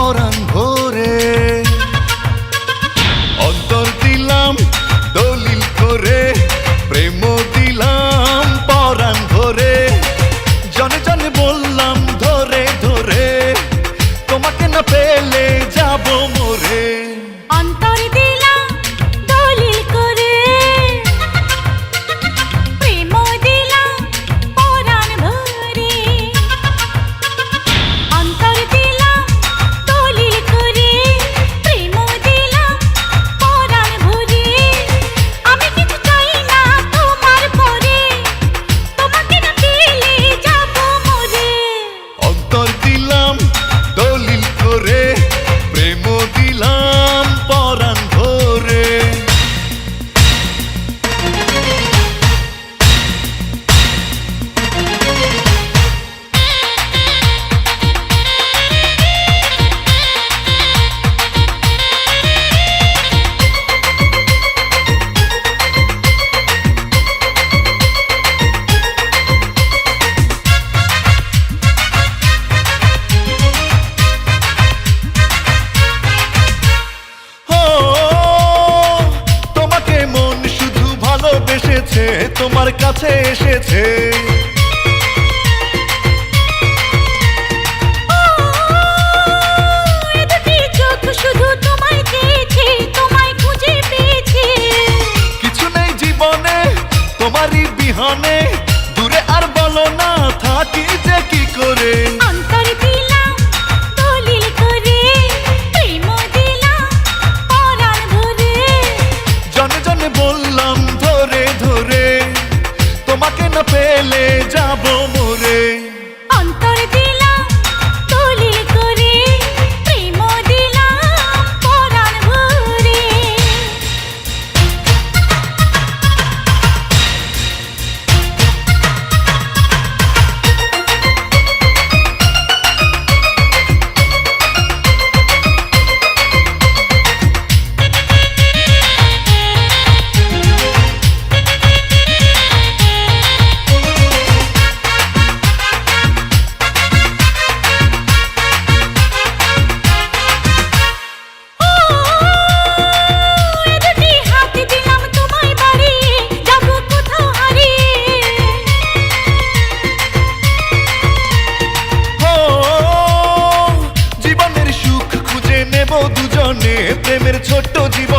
পরাণ ভরে। অন্তর দিলাম দলিল করে, প্রেম দিলাম পরাণ ভরে। জনে জনে বললাম ধরে ধরে, তোমাকে না পেলে যাব মরে। অন্তর দিলাম দলিল করে, প্রেম দিলাম পরাণ ভরে। অন্তর দিলাম দলিল করে, প্রেম দিলাম পরাণ ভরে। আমি কিছু চাই না তোমার পরে, তোমাকে না পেলে যাব মরে। অন্তর দিলাম দলিল করে, প্রেম দিলাম পরাণ ভরে। ভালোবেসেছে, তোমার কাছে এসেছে। শুধু তোমায় চেয়েছে, তোমায় খুঁজে পেয়েছে। কিছু নেই জীবনে তোমারই বিহনে, দূরে আর বলো না থাকি যে কি করে। অন্তর দিলাম দলিল করে, প্রেম দিলাম পরাণ ভরে। জনে জনে বললাম ধরে ধরে, তোমাকে না পেলে যাব মরে। অন্তর দিলাম দলিল করে, প্রেম দিলাম পরাণ ভরে। দুজনে প্রেমের ছোট্ট জীবন